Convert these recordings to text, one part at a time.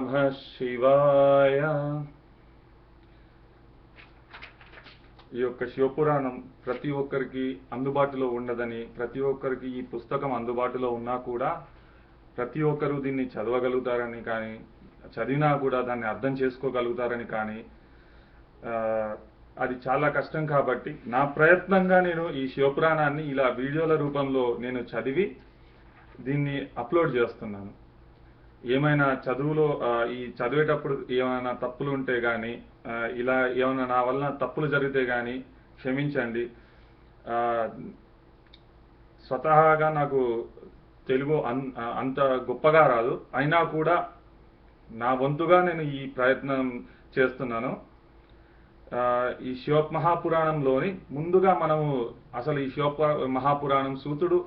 నమః శివాయ. ఈ యొక్క శివపురాణం ప్రతి ఒక్కరికి అందుబాటులో ఉండదని, ప్రతి ఒక్కరికి ఈ పుస్తకం అందుబాటులో ఉన్నా కూడా ప్రతి ఒక్కరూ దీన్ని చదవగలుగుతారని కానీ, చదివినా కూడా దాన్ని అర్థం చేసుకోగలుగుతారని కానీ అది చాలా కష్టం. కాబట్టి నా ప్రయత్నంగా నేను ఈ శివపురాణాన్ని ఇలా వీడియోల రూపంలో నేను చదివి దీన్ని అప్లోడ్ చేస్తున్నాను. ఏమైనా చదువులో ఈ చదివేటప్పుడు ఏమైనా తప్పులు ఉంటే కానీ, ఇలా ఏమైనా నా వల్ల తప్పులు జరిగితే కానీ క్షమించండి. స్వతహాగా నాకు తెలుగు అంత గొప్పగా రాదు, అయినా కూడా నా వంతుగా నేను ఈ ప్రయత్నం చేస్తున్నాను. ఈ శివ మహాపురాణంలోని ముందుగా మనము అసలు ఈ శివ మహాపురాణం సూతుడు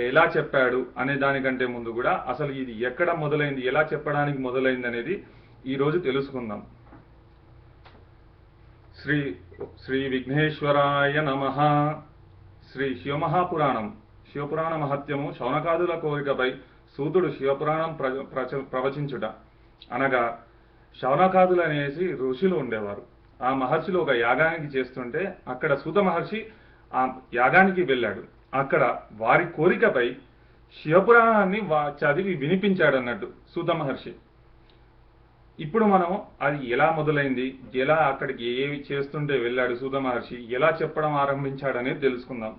ఎలా చెప్పాడు అనే దానికంటే ముందు కూడా అసలు ఇది ఎక్కడ మొదలైంది, ఎలా చెప్పడానికి మొదలైంది అనేది ఈరోజు తెలుసుకుందాం. శ్రీ విఘ్నేశ్వరాయ నమః. శ్రీ శివమహాపురాణం. శివపురాణ మహత్యము శౌనకాదుల కోరికపై సూతుడు శివపురాణం ప్రవచించుట. అనగా శౌనకాదులు అనేసి ఋషులు ఉండేవారు. ఆ మహర్షులు ఒక యాగానికి చేస్తుంటే అక్కడ సూత మహర్షి ఆ యాగానికి వెళ్ళాడు. అక్కడ వారి కోరికపై శివపురాణాన్ని చదివి వినిపించాడు అన్నట్టు సూత మహర్షి. ఇప్పుడు మనం అది ఎలా మొదలైంది, ఎలా అక్కడికి ఏవి చేస్తుంటే వెళ్ళాడు సూత మహర్షి, ఎలా చెప్పడం ఆరంభించాడనేది తెలుసుకుందాం.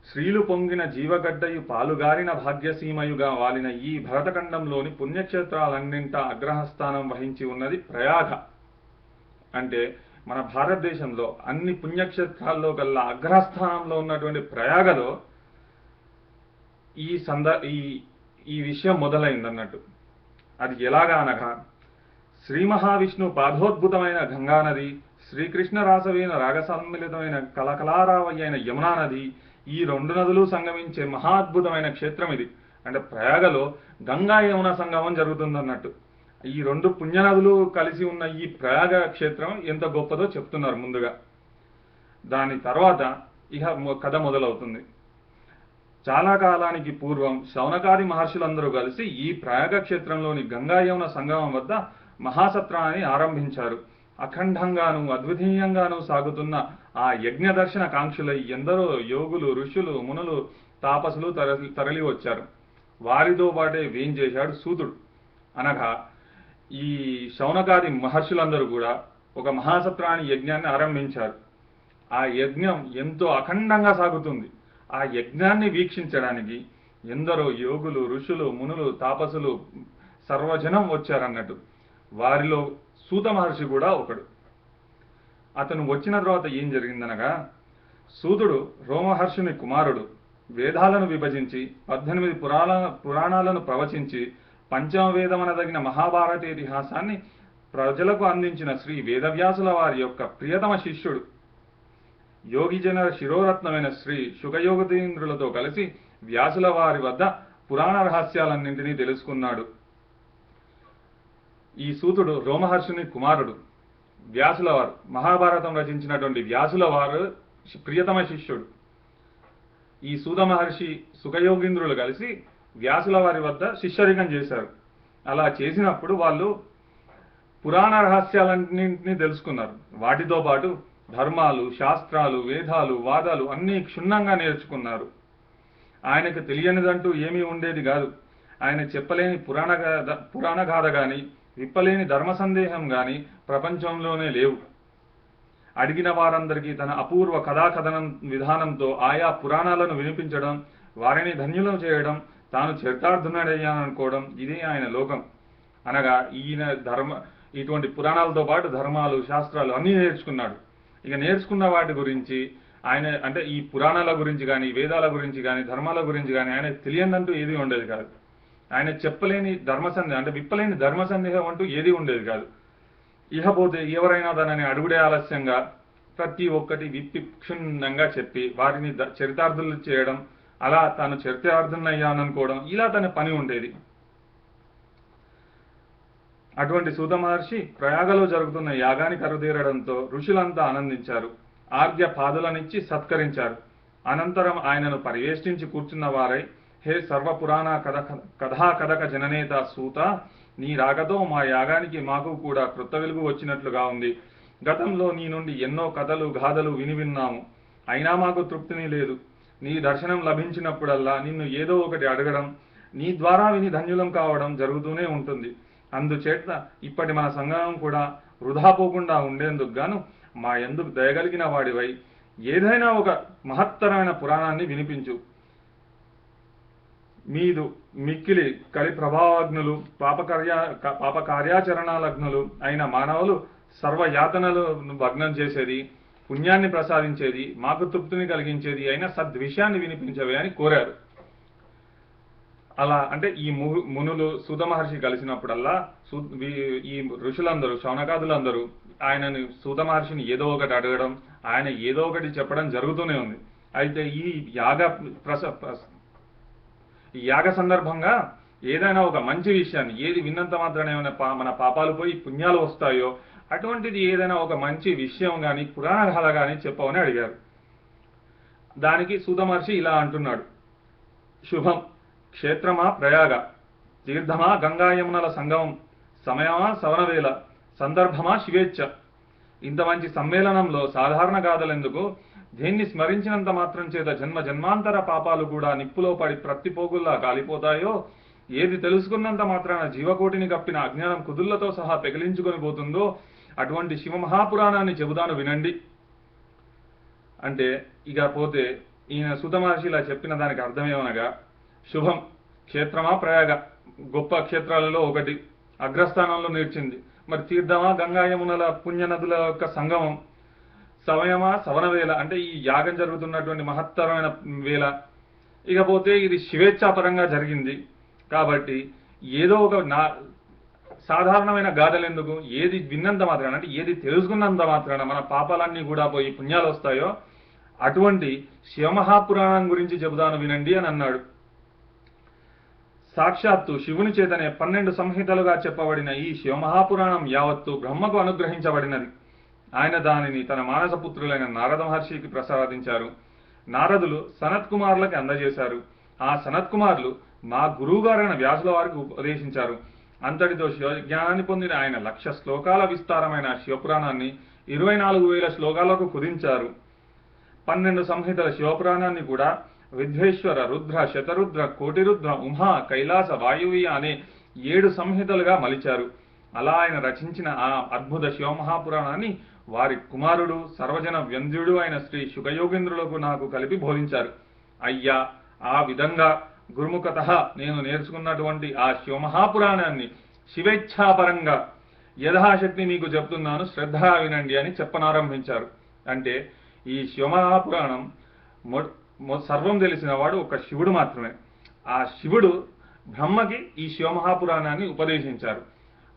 శ్రీలు పొంగిన జీవగడ్డయు పాలుగారిన భాగ్యసీమయుగా వాలిన ఈ భరతఖండంలోని పుణ్యక్షేత్రాలన్నింటా అగ్రహస్థానం వహించి ఉన్నది ప్రయాగ. అంటే మన భారతదేశంలో అన్ని పుణ్యక్షేత్రాల్లో కల్లా అగ్రస్థానంలో ఉన్నటువంటి ప్రయాగలో ఈ విషయం మొదలైంది అన్నట్టు. అది ఎలాగా అనగా, శ్రీ మహావిష్ణు పాదోద్భుతమైన గంగా నది, శ్రీకృష్ణ రాసవైన రాగసమ్మిళితమైన కలకలారావయ్య అయిన యమునా నది, ఈ రెండు నదులు సంగమించే మహాద్భుతమైన క్షేత్రం ఇది. అంటే ప్రయాగలో గంగా యమున సంగమం జరుగుతుందన్నట్టు. ఈ రెండు పుణ్యనదులు కలిసి ఉన్న ఈ ప్రయాగ క్షేత్రం ఎంత గొప్పదో చెప్తున్నారు ముందుగా. దాని తర్వాత ఇక కథ మొదలవుతుంది. చాలా కాలానికి పూర్వం శౌనకాది మహర్షులందరూ కలిసి ఈ ప్రయాగ క్షేత్రంలోని గంగా యమున సంగమం వద్ద మహాసత్రాన్ని ఆరంభించారు. అఖండంగాను అద్వితీయంగాను సాగుతున్న ఆ యజ్ఞ దర్శన కాంక్షులై ఎందరో యోగులు, ఋషులు, మునులు, తాపసులు తరలి వచ్చారు. వారితో పాటే వేంచేశాడు సూతుడు. అనగా ఈ శౌనకాది మహర్షులందరూ కూడా ఒక మహాసత్రాన్ని యజ్ఞాన్ని ఆరంభించారు. ఆ యజ్ఞం ఎంతో అఖండంగా సాగుతుంది. ఆ యజ్ఞాన్ని వీక్షించడానికి ఎందరో యోగులు, ఋషులు, మునులు, తాపసులు, సర్వజనం వచ్చారన్నట్టు. వారిలో సూత మహర్షి కూడా ఒకడు. అతను వచ్చిన తర్వాత ఏం జరిగిందనగా, సూతుడు రోమహర్షుని కుమారుడు. వేదాలను విభజించి 18 పురాణాలను ప్రవచించి పంచమవేదమనదగిన మహాభారత ఇతిహాసాన్ని ప్రజలకు అందించిన శ్రీ వేదవ్యాసుల వారి యొక్క ప్రియతమ శిష్యుడు. యోగిజన శిరోరత్నమైన శ్రీ శుకయోగీంద్రులతో కలిసి వ్యాసుల వారి వద్ద పురాణ రహస్యాలన్నింటినీ తెలుసుకున్నాడు. ఈ సూతుడు రోమహర్షుని కుమారుడు. వ్యాసుల వారు మహాభారతం రచించినటువంటి వ్యాసుల వారు ప్రియతమ శిష్యుడు. ఈ సూత మహర్షి సుఖయోగీంద్రులు కలిసి వ్యాసుల వారి వద్ద శిష్యరికం చేశారు. అలా చేసినప్పుడు వాళ్ళు పురాణ రహస్యాలన్నింటినీ తెలుసుకున్నారు. వాటితో పాటు ధర్మాలు, శాస్త్రాలు, వేదాలు, వాదాలు అన్నీ క్షుణ్ణంగా నేర్చుకున్నారు. ఆయనకు తెలియనిదంటూ ఏమీ ఉండేది కాదు. ఆయన చెప్పలేని పురాణ గాథ కానీ, విప్పలేని ధర్మ సందేహం కానీ ప్రపంచంలోనే లేవు. అడిగిన వారందరికీ తన అపూర్వ కథాకథనం విధానంతో ఆయా పురాణాలను వినిపించడం, వారిని ధన్యులను చేయడం, తాను చరితార్థుడయ్యాననుకోవడం, ఇదే ఆయన లోకం. అనగా ఈయన ఇటువంటి పురాణాలతో పాటు ధర్మాలు, శాస్త్రాలు అన్నీ నేర్చుకున్నాడు. ఇక నేర్చుకున్న వాటి గురించి ఆయన అంటే ఈ పురాణాల గురించి కానీ, వేదాల గురించి కానీ, ధర్మాల గురించి కానీ ఆయన తెలియదంటూ ఏది ఉండేది కాదు. ఆయన చెప్పలేని విప్పలేని ధర్మ సందేహం అంటూ ఏది ఉండేది కాదు. ఇకపోతే ఎవరైనా తనని అడుగుడే ఆలస్యంగా ప్రతి ఒక్కటి విప్పి క్షుణ్ణంగా చెప్పి వారిని చరితార్థులు చేయడం, అలా తాను చరితార్థునయ్యాననుకోవడం, ఇలా తన పని ఉండేది. అటువంటి సూత మహర్షి ప్రయాగలో జరుగుతున్న యాగానికి అరుదేరడంతో ఋషులంతా ఆనందించారు. ఆర్ఘ్య పాదులనిచ్చి సత్కరించారు. అనంతరం ఆయనను పరివేష్టించి కూర్చున్న వారై హే సర్వపురాణ కథా కథక జననేత సూత, నీ రాకతో మా యాగానికి మాకు కూడా క్రొత్త వెలుగు వచ్చినట్లుగా ఉంది. గతంలో నీ నుండి ఎన్నో కథలు గాథలు విన్నాము, అయినా మాకు తృప్తిని లేదు. నీ దర్శనం లభించినప్పుడల్లా నిన్ను ఏదో ఒకటి అడగడం, నీ ద్వారా విని ధన్యులం కావడం జరుగుతూనే ఉంటుంది. అందుచేత ఇప్పటి మన సంగమం కూడా వృధా పోకుండా ఉండేందుకు గాను మా ఎందుకు దయగలిగిన వాడివై ఏదైనా ఒక మహత్తరమైన పురాణాన్ని వినిపించు. మీదు మిక్కిలి కలి ప్రభావజ్ఞులు పాప కార్యాచరణాలగ్నులు అయిన మానవులు సర్వయాతనలను భగ్నం చేసేది, పుణ్యాన్ని ప్రసాదించేది, మాకు తృప్తిని కలిగించేది అయిన సద్విషయాన్ని వినిపించవే అని కోరారు. అలా అంటే ఈ మునులు సూత మహర్షి కలిసినప్పుడల్లా ఈ ఋషులందరూ శౌనకాదులందరూ ఆయనని సూత మహర్షిని ఏదో ఒకటి అడగడం, ఆయన ఏదో ఒకటి చెప్పడం జరుగుతూనే ఉంది. అయితే ఈ యాగ సందర్భంగా ఏదైనా ఒక మంచి విషయాన్ని ఏది విన్నంత మాత్రాన ఏమైనా మన పాపాలు పోయి పుణ్యాలు వస్తాయో అటువంటిది ఏదైనా ఒక మంచి విషయం కానీ పురాణ కథ కానీ చెప్పవని అడిగారు. దానికి సూత మహర్షి ఇలా అంటున్నాడు: శుభం క్షేత్రమా ప్రయాగ, తీర్థమా గంగా యమునల సంగమం, సమయమా సవనవేళ, సందర్భమా శివేచ్ఛ. ఇంత మంచి సమ్మేళనంలో సాధారణ గాథలెందుకు? దేన్ని స్మరించినంత మాత్రం చేత జన్మ జన్మాంతర పాపాలు కూడా నిప్పులో పడి ప్రత్తిపోగుల్లా కాలిపోతాయో, ఏది తెలుసుకున్నంత మాత్రాన జీవకోటిని కప్పిన అజ్ఞానం కుదుళ్లతో సహా పెకిలించుకొని పోతుందో అటువంటి శివ మహాపురాణాన్ని చెబుతాను వినండి అంటే, ఇక పోతే ఈయన సూత మహర్షి ఇలా చెప్పిన దానికి అర్థమేమనగా, శుభం క్షేత్రమా ప్రయాగ, గొప్ప క్షేత్రాలలో ఒకటి, అగ్రస్థానంలో నిలిచింది. మరి తీర్థమా గంగా యమునల పుణ్యనదుల యొక్క సంగమం, సమయమా సవనవేళ అంటే ఈ యాగం జరుగుతున్నటువంటి మహత్తరమైన వేళ. ఇకపోతే ఇది శివేచ్ఛాపరంగా జరిగింది కాబట్టి ఏదో ఒక సాధారణమైన గాథలెందుకు, ఏది విన్నంత మాత్రాన అంటే ఏది తెలుసుకున్నంత మాత్రాన మన పాపాలన్నీ కూడా పోయి పుణ్యాలు వస్తాయో అటువంటి శివమహాపురాణం గురించి చెబుతాను వినండి అని అన్నాడు. సాక్షాత్తు శివుని చేతనే 12 సంహితలుగా చెప్పబడిన ఈ శివమహాపురాణం యావత్తు బ్రహ్మకు అనుగ్రహించబడినది. ఆయన దానిని తన మానసపుత్రులైన నారద మహర్షికి ప్రసాదించారు. నారదులు సనత్ కుమారులకి అందజేశారు. ఆ సనత్ కుమారులు మా గురువుగారైన వ్యాసుల వారికి ఉపదేశించారు. అంతటితో శివజ్ఞానాన్ని పొందిన ఆయన 1,00,000 శ్లోకాల విస్తారమైన శివపురాణాన్ని 24,000 శ్లోకాలకు కుదించారు. 12 సంహితల శివపురాణాన్ని కూడా విద్వేశ్వర, రుద్ర, శతరుద్ర, కోటిరుద్ర, ఉమా, కైలాస, వాయువీయ అనే 7 సంహితలుగా మలిచారు. అలా ఆయన రచించిన ఆ అద్భుత శివమహాపురాణాన్ని వారి కుమారుడు సర్వజన వ్యంధ్యుడు అయిన శ్రీ శుకయోగేంద్రులకు నాకు కలిపి బోధించారు. అయ్యా, ఆ విధంగా గురుముఖత నేను నేర్చుకున్నటువంటి ఆ శివమహాపురాణాన్ని శివేచ్ఛాపరంగా యథాశక్తి మీకు చెప్తున్నాను, శ్రద్ధగా వినండి అని చెప్పనారంభించారు. అంటే ఈ శివమహాపురాణం సర్వం తెలిసిన వాడు ఒక శివుడు మాత్రమే. ఆ శివుడు బ్రహ్మకి ఈ శివమహాపురాణాన్ని ఉపదేశించారు.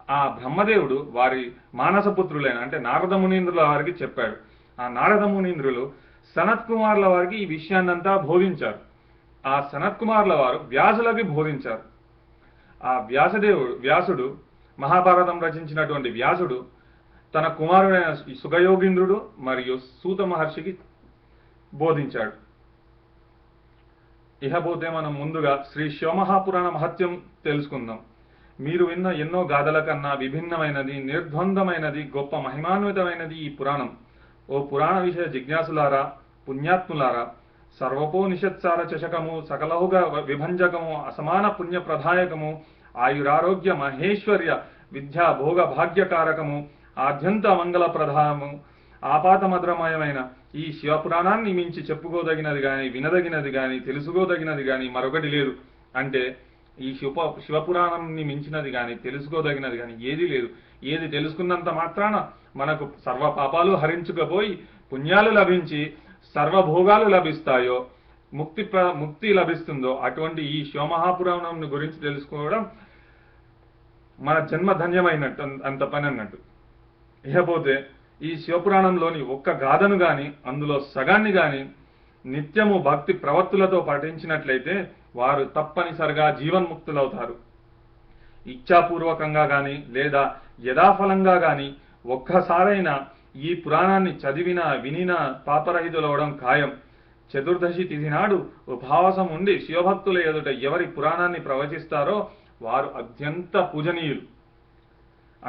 ఆ బ్రహ్మదేవుడు వారి మానసపుత్రులైన అంటే నారద మునీంద్రుల వారికి చెప్పాడు. ఆ నారద మునీంద్రులు సనత్ కుమార్ల వారికి ఈ విషయాన్నంతా బోధించారు. ఆ సనత్ కుమార్ల వారు వ్యాసులకి బోధించారు. ఆ వ్యాసుడు మహాభారతం రచించినటువంటి వ్యాసుడు తన కుమారుడైన సుఖయోగీంద్రుడు మరియు సూత మహర్షికి బోధించాడు. ఇకపోతే మనం ముందుగా శ్రీ శివమహాపురాణ మహత్యం తెలుసుకుందాం. మీరు విన్న ఎన్నో గాథల కన్నా విభిన్నమైనది, నిర్ద్వందమైనది, గొప్ప మహిమాన్వితమైనది ఈ పురాణం. ఓ పురాణ విషయ జిజ్ఞాసులారా, పుణ్యాత్ములారా, సర్వపోనిషత్సార చషకము, సకలౌగ విభంజకము, అసమాన పుణ్య ప్రదాయకము, ఆయురారోగ్య మహేశ్వర్య విద్యా భోగ భాగ్యకారకము, ఆద్యంత మంగళ ప్రధానము, ఆపాతమద్రమయమైన ఈ శివపురాణాన్ని మించి చెప్పుకోదగినది గాని, వినదగినది గాని, తెలుసుకోదగినది గాని మరొకటి లేదు. అంటే ఈ శివపురాణాన్ని మించినది గాని, తెలుసుకోదగినది గాని ఏది లేదు. ఏది తెలుసుకున్నంత మాత్రాన మనకు సర్వ పాపాలు హరించుకపోయి పుణ్యాలు లభించి సర్వభోగాలు లభిస్తాయో, ముక్తి లభిస్తుందో అటువంటి ఈ శివమహాపురాణం గురించి తెలుసుకోవడం మన జన్మ ధన్యమైనట్టు, అంత పని అన్నట్టు. ఇకపోతే ఈ శివపురాణంలోని ఒక్క గాథను గాని, అందులో సగాన్ని గాని నిత్యము భక్తి ప్రవత్తులతో పఠించినట్లయితే వారు తప్పనిసరిగా జీవన్ముక్తులవుతారు. ఇచ్ఛాపూర్వకంగా గాని లేదా యథాఫలంగా గాని ఒక్కసారైనా ఈ పురాణాన్ని చదివినా వినినా పాపరహితులవడం ఖాయం. చతుర్దశి తిథి నాడు ఉపవాసం ఉండి శివభక్తుల ఎదుట ఎవరి పురాణాన్ని ప్రవచిస్తారో వారు అత్యంత పూజనీయులు.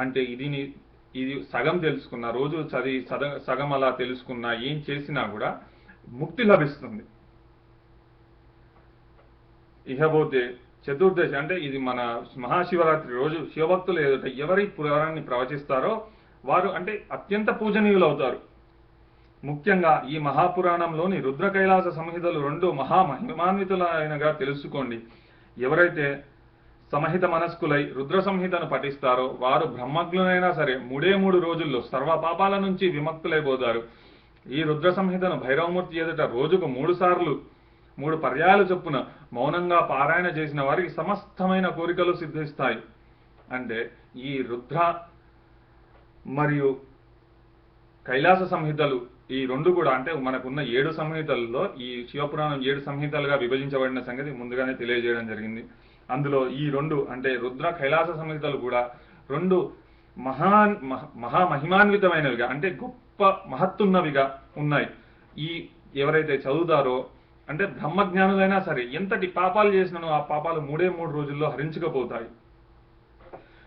అంటే ఇది సగం తెలుసుకున్న, రోజు చదివి సగం అలా తెలుసుకున్నా, ఏం చేసినా కూడా ముక్తి లభిస్తుంది. ఇకపోతే చతుర్దశి అంటే ఇది మన మహాశివరాత్రి రోజు శివభక్తుల ఎదుట ఎవరి పురాణాన్ని ప్రవచిస్తారో వారు అంటే అత్యంత పూజనీయులు అవుతారు. ముఖ్యంగా ఈ మహాపురాణంలోని రుద్ర కైలాస సంహితలు 2 మహామహిమాన్వితులైనగా తెలుసుకోండి. ఎవరైతే సమహిత మనస్కులై రుద్ర సంహితను పఠిస్తారో వారు బ్రహ్మజ్ఞులైనా సరే 3 రోజుల్లో సర్వ పాపాల నుంచి విముక్తులైపోతారు. ఈ రుద్ర సంహితను భైరవమూర్తి ఎదుట రోజుకు 3 సార్లు 3 పర్యాయాలు చొప్పున మౌనంగా పారాయణ చేసిన వారికి సమస్తమైన కోరికలు సిద్ధిస్తాయి. అంటే ఈ రుద్ర మరియు కైలాస సంహితలు ఈ 2 కూడా అంటే మనకున్న 7 సంహితల్లో ఈ శివపురాణం 7 సంహితలుగా విభజించబడిన సంగతి ముందుగానే తెలియజేయడం జరిగింది. అందులో ఈ 2 అంటే రుద్ర కైలాస సంహితలు కూడా 2 మహామహిమాన్వితమైనవిగా అంటే గొప్ప మహత్తున్నవిగా ఉన్నాయి. ఈ ఎవరైతే చదువుతారో అంటే బ్రహ్మజ్ఞానులైనా సరే ఎంతటి పాపాలు చేసినను ఆ పాపాలు 3 రోజుల్లో హరించుకపోతాయి.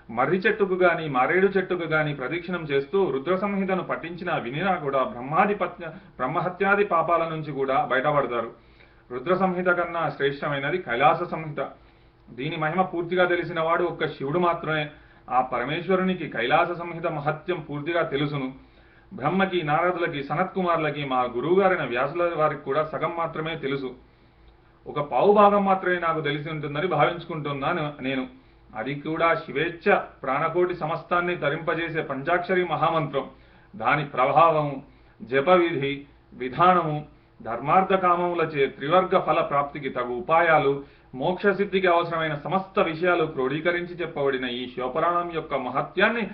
మర్రి చెట్టుకు గాని మారేడు చెట్టుకు గాని ప్రదక్షిణం చేస్తూ రుద్ర సంహితను పఠించిన వినినా కూడా బ్రహ్మహత్యాది పాపాల నుంచి కూడా బయటపడతారు. రుద్ర సంహిత కన్నా శ్రేష్టమైనది కైలాస సంహిత. దీని మహిమ పూర్తిగా తెలిసిన వాడు ఒక్క శివుడు మాత్రమే. ఆ పరమేశ్వరునికి కైలాస సంహిత మహత్యం పూర్తిగా తెలుసును. బ్రహ్మకి, నారదులకి, సనత్కుమార్లకి, మా గురువుగారైన వ్యాసుల వారికి కూడా సగం మాత్రమే తెలుసు. ఒక పావు భాగం మాత్రమే నాకు తెలిసి ఉంటుందని భావించుకుంటున్నాను నేను. అది కూడా శివేచ్ఛ ప్రాణకోటి సమస్తాన్ని తరింపజేసే పంచాక్షరి మహామంత్రం. దాని ప్రభావము, జపవిధి విధానము, ధర్మార్థ కామములచే త్రివర్గ ఫల ప్రాప్తికి తగు ఉపాయాలు, మోక్షసిద్ధికి అవసరమైన సమస్త విషయాలు క్రోడీకరించి చెప్పబడిన ఈ శివపురాణం యొక్క మహత్యాన్ని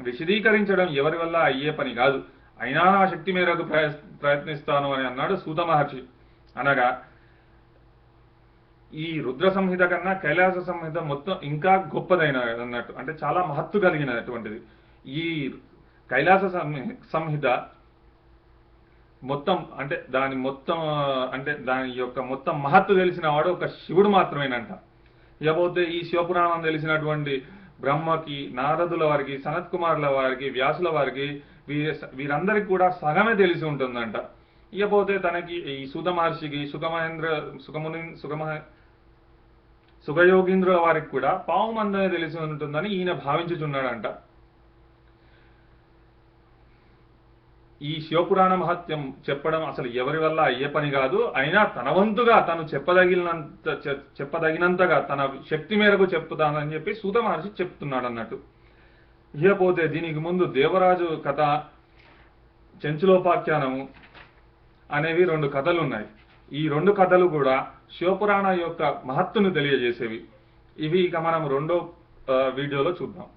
విశదీకరించడం ఎవరి వల్ల అయ్యే పని కాదు. అయినా నా శక్తి మేరకు ప్రయత్నిస్తాను అని అన్నాడు సూత మహర్షి. అనగా ఈ రుద్ర సంహిత కన్నా కైలాస సంహిత మొత్తం ఇంకా గొప్పదైన అన్నట్టు, అంటే చాలా మహత్తు కలిగినటువంటిది. ఈ కైలాస సంహిత మొత్తం అంటే దాని యొక్క మొత్తం మహత్తు తెలిసిన వాడు ఒక శివుడు మాత్రమేనంట. ఇకపోతే ఈ శివపురాణం తెలిసినటువంటి బ్రహ్మకి, నారదుల వారికి, సనత్కుమారుల వారికి, వ్యాసుల వారికి వీరందరికీ కూడా సగమే తెలిసి ఉంటుందంట. ఇకపోతే తనకి ఈ సూత మహర్షికి, సుఖయోగీంద్రుల వారికి కూడా పావు మందమే తెలిసి ఉంటుందని ఈయన భావించుచున్నాడంట. ఈ శివపురాణ మహత్యం చెప్పడం అసలు ఎవరి వల్ల అయ్యే పని కాదు. అయినా తన వంతుగా తను చెప్పదగినంతగా తన శక్తి మేరకు చెప్తానని చెప్పి సూత మహర్షి చెప్తున్నాడు అన్నట్టు. ఇకపోతే దీనికి ముందు దేవరాజు కథ, చెంచులోపాఖ్యానము అనేవి 2 కథలు ఉన్నాయి. ఈ 2 కథలు కూడా శివపురాణ యొక్క మహత్తును తెలియజేసేవి. ఇవి ఇక మనం 2వ వీడియోలో చూద్దాం.